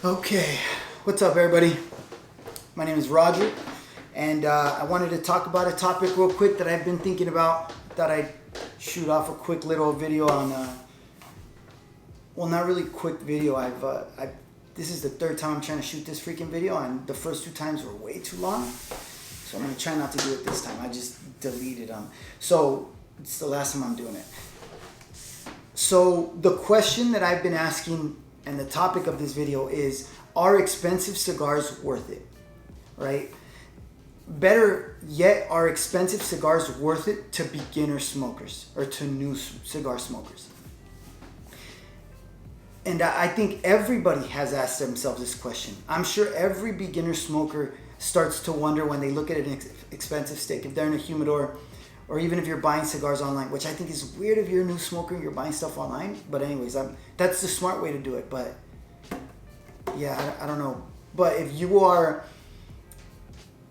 Okay, what's up everybody? My name is Roger, and I wanted to talk about a topic real quick that I've been thinking about. Thought I'd shoot off a quick little video on, well, not really quick video. This is the third time I'm trying to shoot this freaking video, and the first two times were way too long. So I'm gonna try not to do it this time. I just deleted them. So it's the last time I'm doing it. So the question that I've been asking, and the topic of this video is, are expensive cigars worth it? Right? Better yet, are expensive cigars worth it to beginner smokers or to new cigar smokers? And I think everybody has asked themselves this question. I'm sure every beginner smoker starts to wonder when they look at an expensive stick, if they're in a humidor, or even if you're buying cigars online, which I think is weird if you're a new smoker and you're buying stuff online. But anyways, that's the smart way to do it. But yeah, I don't know. But if you are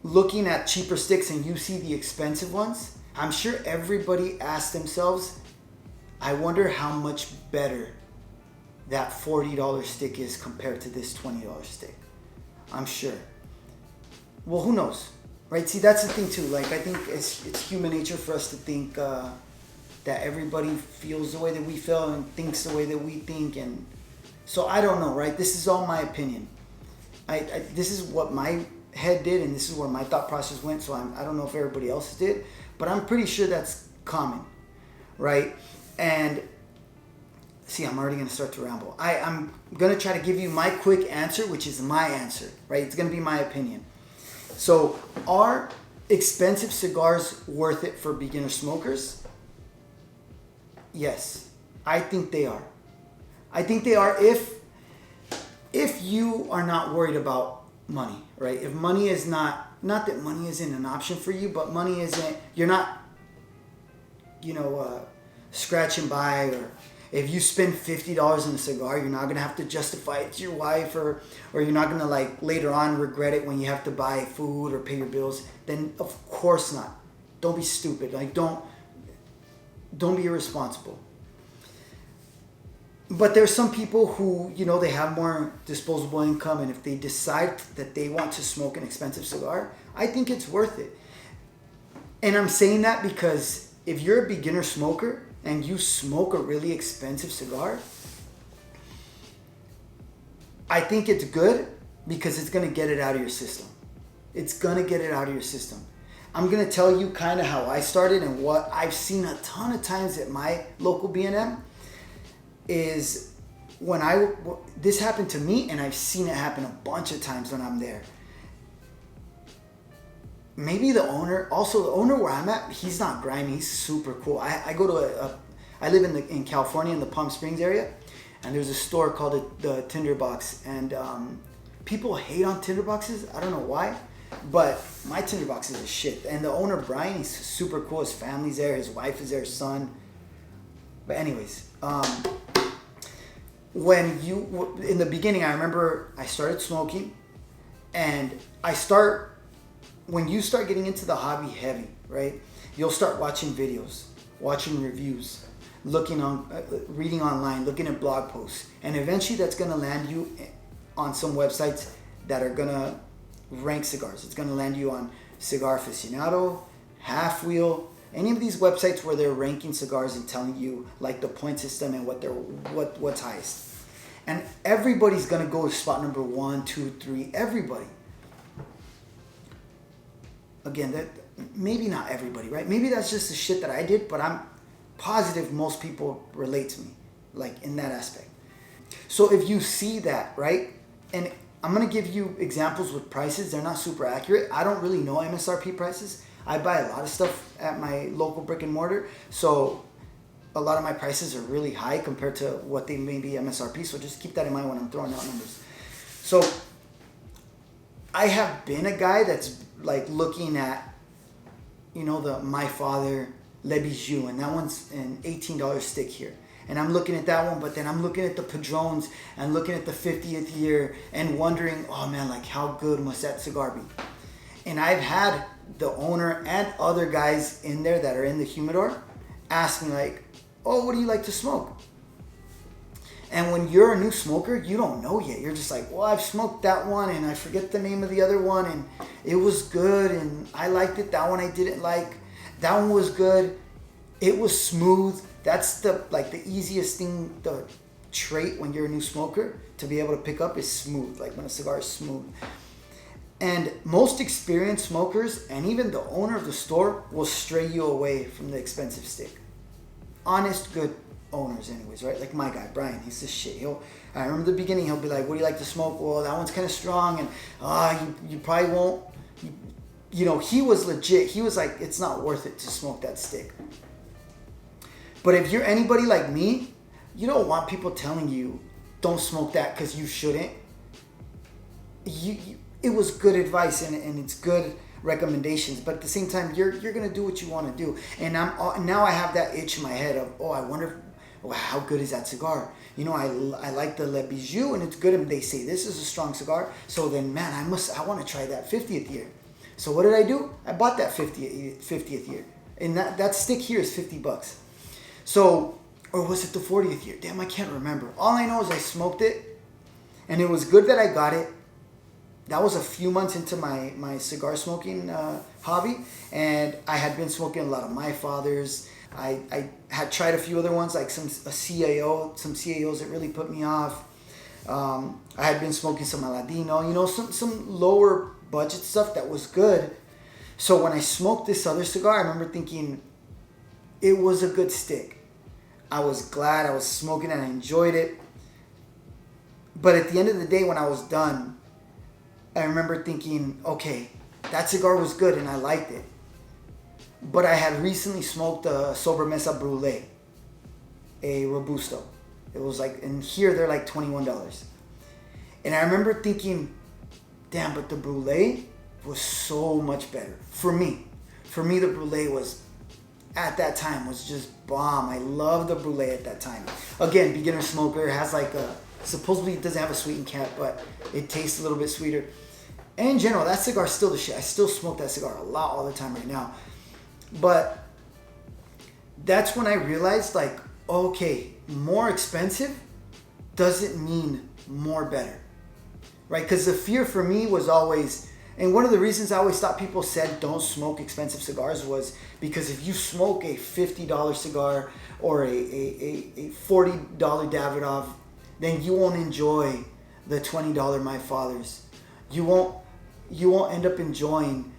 looking at cheaper sticks and you see the expensive ones, I'm sure everybody asks themselves, I wonder how much better that $40 stick is compared to this $20 stick. I'm sure. Well, who knows? Right? See, that's the thing too. Like, I think it's human nature for us to think that everybody feels the way that we feel and thinks the way that we think. And so I don't know, right? This is all my opinion. This is what my head did, and this is where my thought process went. So I don't know if everybody else did, but I'm pretty sure that's common, right? And see, I'm already going to start to ramble. I'm going to try to give you my quick answer, which is my answer, right? It's going to be my opinion. So, are expensive cigars worth it for beginner smokers? Yes, I think they are. I think they are if you are not worried about money, right? If money is not that money isn't an option for you, but money isn't, you're not, scratching by, or if you spend $50 on a cigar, you're not going to have to justify it to your wife, or you're not going to, like, later on regret it when you have to buy food or pay your bills. Then of course not. Don't be stupid. Like, don't be irresponsible. But there's some people who, they have more disposable income, and if they decide that they want to smoke an expensive cigar, I think it's worth it. And I'm saying that because if you're a beginner smoker and you smoke a really expensive cigar, I think it's good because it's going to get it out of your system. It's going to get it out of your system. I'm going to tell you kind of how I started, and what I've seen a ton of times at my local B&M is this happened to me, and I've seen it happen a bunch of times when I'm there. Maybe the owner where I'm at, he's not grimy, he's super cool. I go to I live in California, in the Palm Springs area, and there's a store called the Tinderbox, and people hate on Tinderboxes. I don't know why, but my Tinderbox is a shit. And the owner, Brian, he's super cool. His family's there, his wife is there, his son. But anyways, in the beginning, I remember I started smoking, and when you start getting into the hobby heavy, right? You'll start watching videos, watching reviews, reading online, looking at blog posts, and eventually that's going to land you on some websites that are going to rank cigars. It's going to land you on Cigar Aficionado, Half Wheel, any of these websites where they're ranking cigars and telling you, like, the point system and what's highest. And everybody's going to go to spot number 1, 2, 3. Everybody. Again, maybe not everybody, right? Maybe that's just the shit that I did, but I'm positive most people relate to me, like, in that aspect. So if you see that, right? And I'm going to give you examples with prices. They're not super accurate. I don't really know MSRP prices. I buy a lot of stuff at my local brick and mortar, so a lot of my prices are really high compared to what they may be MSRP. So just keep that in mind when I'm throwing out numbers. So I have been a guy that's, like, looking at, the My Father Le Bijou, and that one's an $18 stick here. And I'm looking at that one, but then I'm looking at the Padrones and looking at the 50th year and wondering, oh man, like, how good must that cigar be? And I've had the owner and other guys in there that are in the humidor ask me, like, oh, what do you like to smoke? And when you're a new smoker, you don't know yet. You're just like, well, I've smoked that one and I forget the name of the other one and it was good and I liked it. That one I didn't like. That one was good. It was smooth. That's the easiest thing, the trait when you're a new smoker to be able to pick up is smooth. Like when a cigar is smooth. And most experienced smokers and even the owner of the store will stray you away from the expensive stick. Honest, good owners anyways, right? Like my guy, Brian, he's the shit. I remember the beginning, he'll be like, what do you like to smoke? Well, that one's kind of strong and you probably won't. He was legit. He was like, it's not worth it to smoke that stick. But if you're anybody like me, you don't want people telling you, don't smoke that because you shouldn't. It was good advice and it's good recommendations, but at the same time, you're gonna do what you want to do. And now I have that itch in my head of, I wonder, how good is that cigar? I like the Le Bijou and it's good, and they say this is a strong cigar. So then, man, I want to try that 50th year. So what did I do? I bought that 50th year, and that stick here is $50. So, or was it the 40th year? Damn, I can't remember. All I know is I smoked it, and it was good that I got it. That was a few months into my cigar smoking hobby, and I had been smoking a lot of My Fathers. I had tried a few other ones, like some CAOs that really put me off. I had been smoking some Aladino, some lower budget stuff that was good. So when I smoked this other cigar, I remember thinking it was a good stick. I was glad I was smoking and I enjoyed it. But at the end of the day, when I was done, I remember thinking, okay, that cigar was good and I liked it. But I had recently smoked a Sobremesa Brûlée, a Robusto. It was like, and here they're like $21. And I remember thinking, damn, but the Brûlée was so much better. For me, the Brûlée was, at that time, was just bomb. I loved the Brûlée at that time. Again, beginner smoker, has like supposedly it doesn't have a sweetened cap, but it tastes a little bit sweeter. And in general, that cigar is still the shit. I still smoke that cigar a lot all the time right now. But that's when I realized, like, okay, more expensive doesn't mean more better, right? Because the fear for me was always, and one of the reasons I always thought people said don't smoke expensive cigars was because if you smoke a $50 cigar or a $40 Davidoff, then you won't enjoy the $20 My Fathers. You won't end up enjoying,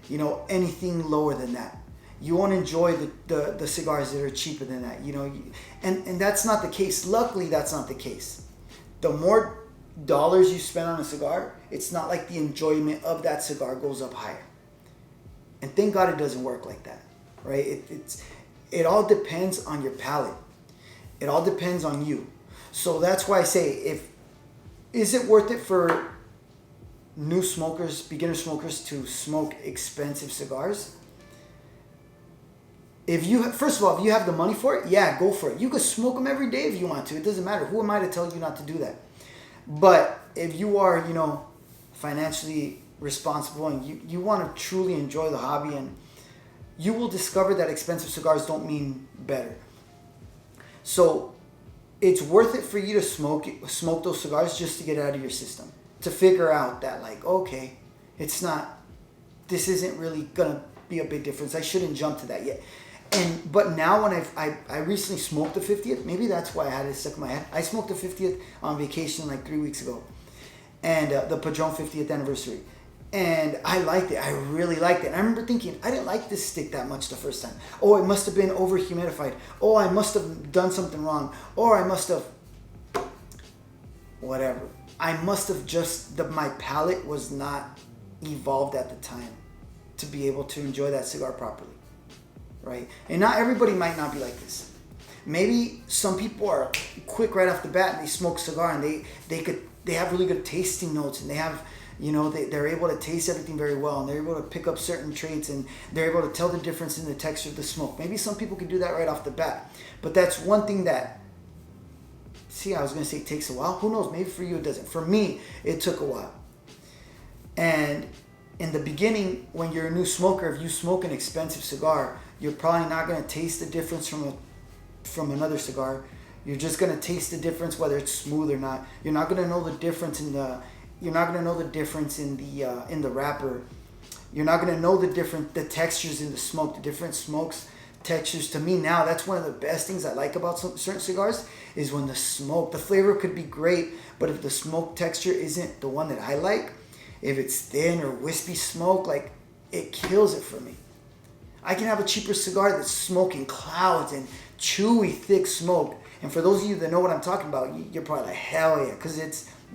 anything lower than that. You won't enjoy the cigars that are cheaper than that, and that's not the case. Luckily, that's not the case. The more dollars you spend on a cigar, it's not like the enjoyment of that cigar goes up higher. And thank God it doesn't work like that, right? It all depends on your palate. It all depends on you. So that's why I say, is it worth it for new smokers, beginner smokers, to smoke expensive cigars? First of all, if you have the money for it, yeah, go for it. You could smoke them every day if you want to. It doesn't matter. Who am I to tell you not to do that? But if you are, financially responsible and you want to truly enjoy the hobby, and you will discover that expensive cigars don't mean better. So it's worth it for you to smoke those cigars just to get it out of your system. To figure out that, like, okay, this isn't really going to be a big difference. I shouldn't jump to that yet. But now when I recently smoked the 50th, maybe that's why I had it stuck in my head. I smoked the 50th on vacation like 3 weeks ago, and the Padron 50th anniversary, and I liked it. I really liked it. And I remember thinking, I didn't like this stick that much the first time. Oh, it must have been over humidified. Oh, I must have done something wrong. Or I must have whatever. I must have my palate was not evolved at the time to be able to enjoy that cigar properly. Right? And not everybody might not be like this. Maybe some people are quick right off the bat and they smoke cigar and they have really good tasting notes, and they have, they're able to taste everything very well, and they're able to pick up certain traits, and they're able to tell the difference in the texture of the smoke. Maybe some people can do that right off the bat. But that's one thing that, I was going to say it takes a while. Who knows? Maybe for you it doesn't. For me, it took a while. And in the beginning, when you're a new smoker, if you smoke an expensive cigar, you're probably not going to taste the difference from another cigar. You're just gonna taste the difference whether it's smooth or not. You're not gonna know the difference in the. You're not gonna know the difference in the wrapper. You're not gonna know the textures in the smoke, the different smokes, textures. To me now, that's one of the best things I like about certain cigars is when the flavor could be great, but if the smoke texture isn't the one that I like, if it's thin or wispy smoke, like it kills it for me. I can have a cheaper cigar that's smoking clouds and chewy, thick smoke. And for those of you that know what I'm talking about, you're probably like, hell yeah, because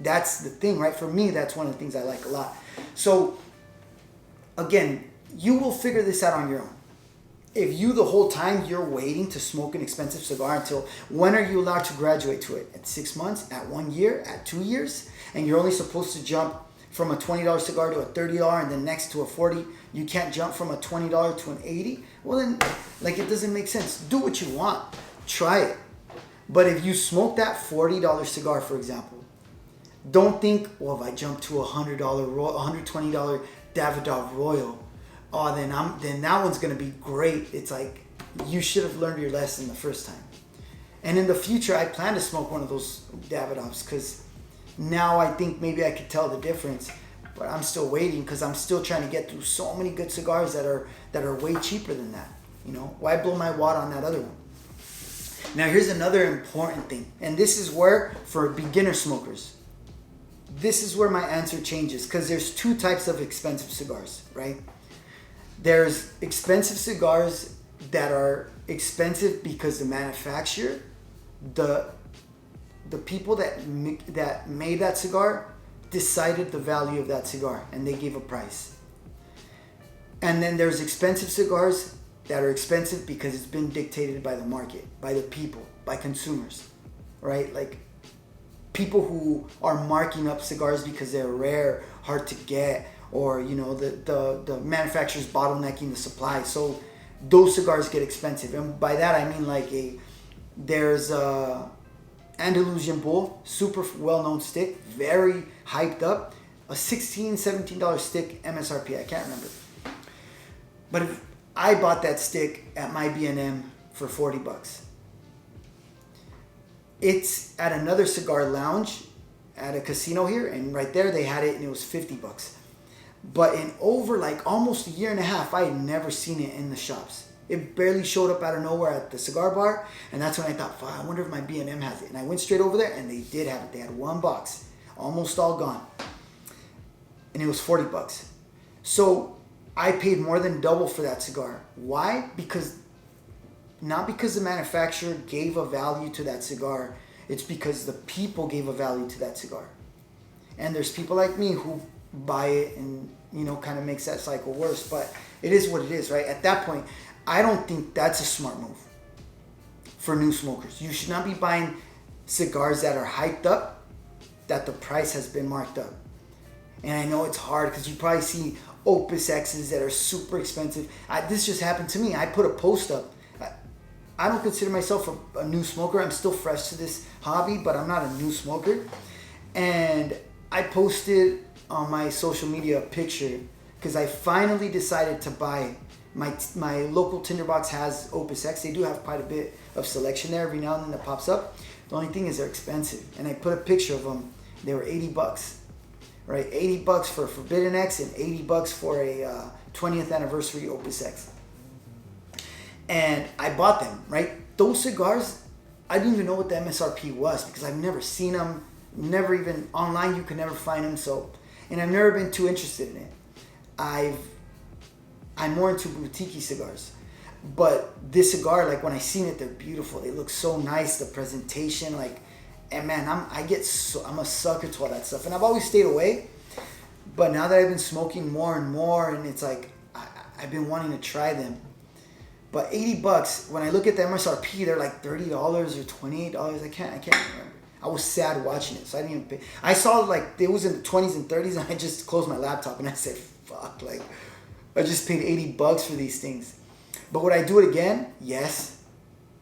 that's the thing, right? For me, that's one of the things I like a lot. So, again, you will figure this out on your own. If you, the whole time, you're waiting to smoke an expensive cigar until, when are you allowed to graduate to it? At 6 months? At 1 year? At 2 years? And you're only supposed to jump from a $20 cigar to a $30 and then next to a $40. You can't jump from a $20 to an $80. Well then, like, it doesn't make sense. Do what you want. Try it. But if you smoke that $40 cigar, for example, don't think, well, if I jump to a $100 $120 Davidoff Royal, oh, then that one's gonna be great. It's like you should have learned your lesson the first time. And in the future, I plan to smoke one of those Davidoffs because now I think maybe I could tell the difference. But I'm still waiting because I'm still trying to get through so many good cigars that are way cheaper than that. You know, why blow my wad on that other one? Now here's another important thing, and this is where, for beginner smokers, this is where my answer changes, because there's two types of expensive cigars, right? There's expensive cigars that are expensive because the manufacturer, the people that made that cigar decided the value of that cigar and they gave a price. And then there's expensive cigars that are expensive because it's been dictated by the market, by the people, by consumers, right? Like people who are marking up cigars because they're rare, hard to get, or you know the manufacturer's bottlenecking the supply. So those cigars get expensive, and by that I mean like there's a Andalusian Bull, super well-known stick, very hyped up, a $16, $17 stick MSRP, I can't remember. But if I bought that stick at my B&M for $40. It's at another cigar lounge at a casino here, and right there they had it and it was $50. But in over like almost a year and a half, I had never seen it in the shops. It barely showed up out of nowhere at the cigar bar, and that's when I thought, wow, I wonder if my B&M has it. And I went straight over there, and they did have it. They had one box, almost all gone, and it was $40. So I paid more than double for that cigar. Why? Not because the manufacturer gave a value to that cigar. It's because the people gave a value to that cigar. And there's people like me who buy it and, you know, kind of makes that cycle worse. But it is what it is, right? At that point, I don't think that's a smart move for new smokers. You should not be buying cigars that are hyped up, that the price has been marked up. And I know it's hard because you probably see Opus X's that are super expensive. This just happened to me. I put a post up. I don't consider myself a new smoker. I'm still fresh to this hobby, but I'm not a new smoker. And I posted on my social media a picture because I finally decided to buy. My local tinderbox has Opus X. They do have quite a bit of selection there. Every now and then that pops up. The only thing is they're expensive. And I put a picture of them. They were $80. Right, $80 for a Forbidden X and $80 for a 20th anniversary Opus X. And I bought them, right? Those cigars, I didn't even know what the MSRP was because I've never seen them, never even online. You can never find them. So, and I've never been too interested in it. I'm more into boutique cigars, but this cigar, like when I seen it, they're beautiful. They look so nice. The presentation, like. And man, I'm a sucker to all that stuff. And I've always stayed away. But now that I've been smoking more and more, and it's like, I've been wanting to try them. But $80, when I look at the MSRP, they're like $30 or $28. I can't remember. I was sad watching it, so I didn't even pay. I saw like, it was in the 20s and 30s, and I just closed my laptop, and I said, fuck, like, I just paid $80 for these things. But would I do it again? Yes.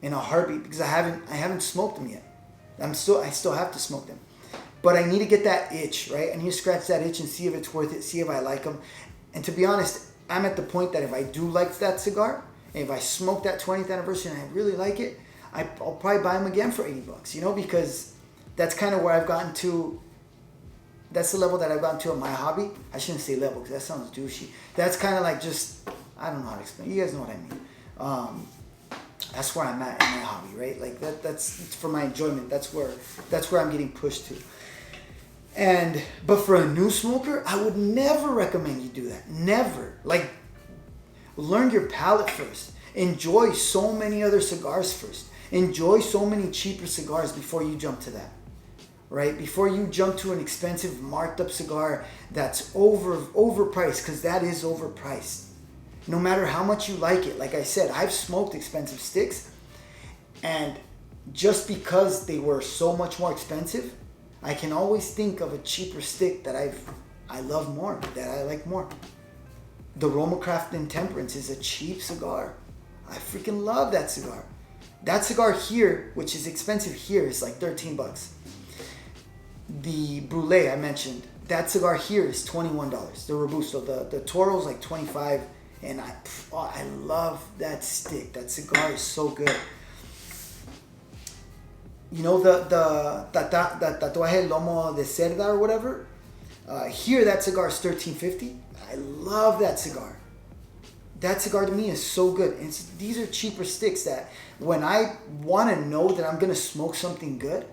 In a heartbeat, because I haven't smoked them yet. I still have to smoke them, but I need to get that itch, right? I need to scratch that itch and see if it's worth it, see if I like them. And to be honest, I'm at the point that if I do like that cigar, and if I smoke that 20th anniversary and I really like it, I'll probably buy them again for $80, you know, because that's kind of where I've gotten to. That's the level that I've gotten to in my hobby. I shouldn't say level because that sounds douchey. That's kind of like just, I don't know how to explain. You guys know what I mean. That's where I'm at in my hobby, right? Like that's for my enjoyment. That's where I'm getting pushed to. But for a new smoker, I would never recommend you do that. Never. Like, learn your palate first. Enjoy so many other cigars first. Enjoy so many cheaper cigars before you jump to that. Right? Before you jump to an expensive marked up cigar that's overpriced, because that is overpriced. No matter how much you like it. Like I said, I've smoked expensive sticks, and just because they were so much more expensive, I can always think of a cheaper stick that I love more, that I like more. The Roma Craft Intemperance is a cheap cigar. I freaking love that cigar. That cigar here, which is expensive here, is like $13. The Brulee I mentioned, that cigar here is $21. The Robusto, the Toro is like $25, and I love that stick. That cigar is so good. You know the Tatuaje Lomo de Cerda or whatever? Here that cigar is $13.50. I love that cigar. That cigar to me is so good. And these are cheaper sticks that when I want to know that I'm going to smoke something good,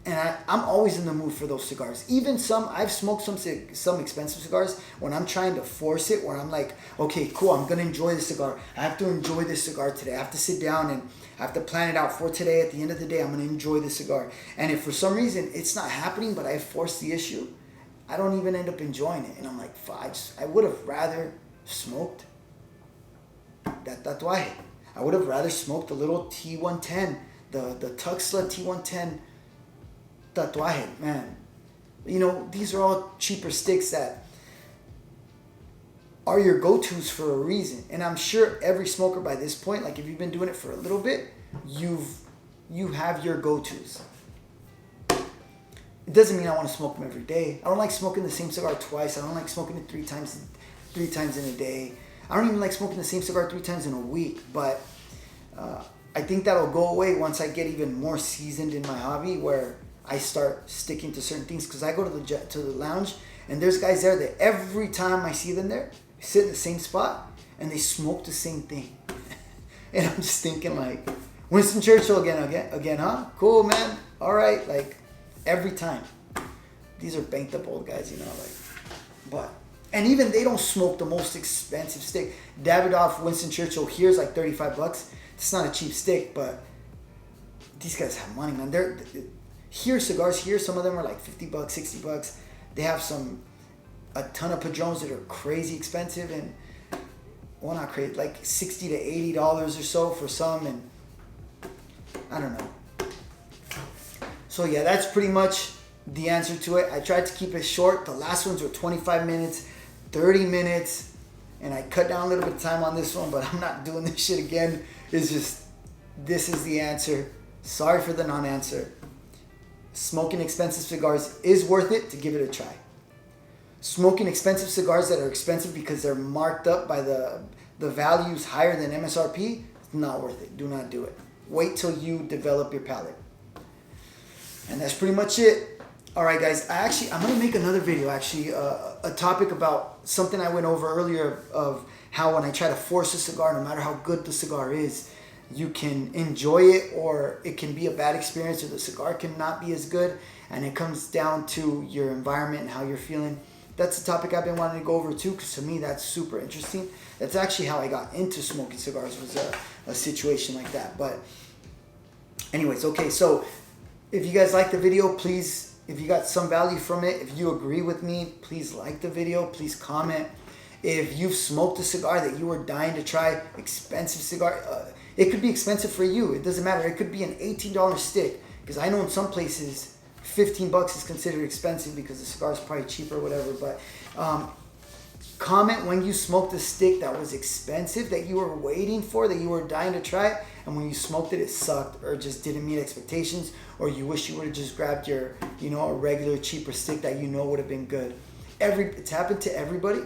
and I'm always in the mood for those cigars. Even I've smoked some expensive cigars when I'm trying to force it, where I'm like, okay, cool, I'm going to enjoy this cigar. I have to enjoy this cigar today. I have to sit down and I have to plan it out for today. At the end of the day, I'm going to enjoy this cigar. And if for some reason it's not happening, but I force the issue, I don't even end up enjoying it. And I'm like, I would have rather smoked that Tatuaje. I would have rather smoked the little T110, the Tuxla T110 Tatuaje, man. You know, these are all cheaper sticks that are your go-tos for a reason. And I'm sure every smoker by this point, like if you've been doing it for a little bit, you have your go-tos. It doesn't mean I want to smoke them every day. I don't like smoking the same cigar twice. I don't like smoking it three times in a day. I don't even like smoking the same cigar 3 times in a week. But I think that'll go away once I get even more seasoned in my hobby, where I start sticking to certain things. Because I go to the lounge, and there's guys there that every time I see them there, they sit in the same spot and they smoke the same thing. And I'm just thinking like, Winston Churchill again, huh? Cool, man. All right, like every time. These are banked up old guys, you know, like. And even they don't smoke the most expensive stick. Davidoff Winston Churchill here is like $35. It's not a cheap stick, but these guys have money, man. Cigars here, some of them are like $50, $60. They have a ton of Padrones that are crazy expensive, and well, not crazy, like $60 to $80 or so for some, and I don't know. So yeah, that's pretty much the answer to it. I tried to keep it short. The last ones were 25 minutes, 30 minutes, and I cut down a little bit of time on this one, but I'm not doing this shit again. It's just, this is the answer. Sorry for the non-answer. Smoking expensive cigars is worth it to give it a try. Smoking expensive cigars that are expensive because they're marked up by the values higher than MSRP, it's not worth it. Do not do it. Wait till you develop your palate. And that's pretty much it. All right, guys. I'm going to make another video, actually, a topic about something I went over earlier of how when I try to force a cigar, no matter how good the cigar is, you can enjoy it, or it can be a bad experience, or the cigar can not be as good, and it comes down to your environment and how you're feeling. That's a topic I've been wanting to go over too, because to me that's super interesting. That's actually how I got into smoking cigars, was a situation like that. But anyways, okay, so if you guys like the video, please, if you got some value from it, if you agree with me, please like the video, please comment. If you've smoked a cigar that you were dying to try, expensive cigar, it could be expensive for you. It doesn't matter. It could be an $18 stick, because I know in some places $15 is considered expensive because the cigar is probably cheaper or whatever. But comment when you smoked a stick that was expensive, that you were waiting for, that you were dying to try, and when you smoked it, it sucked or just didn't meet expectations, or you wish you would have just grabbed your, a regular cheaper stick that would have been good. It's happened to everybody.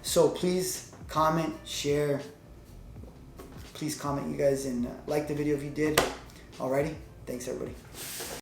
So please comment, share. Please comment, you guys, and like the video if you did. Alrighty? Thanks, everybody.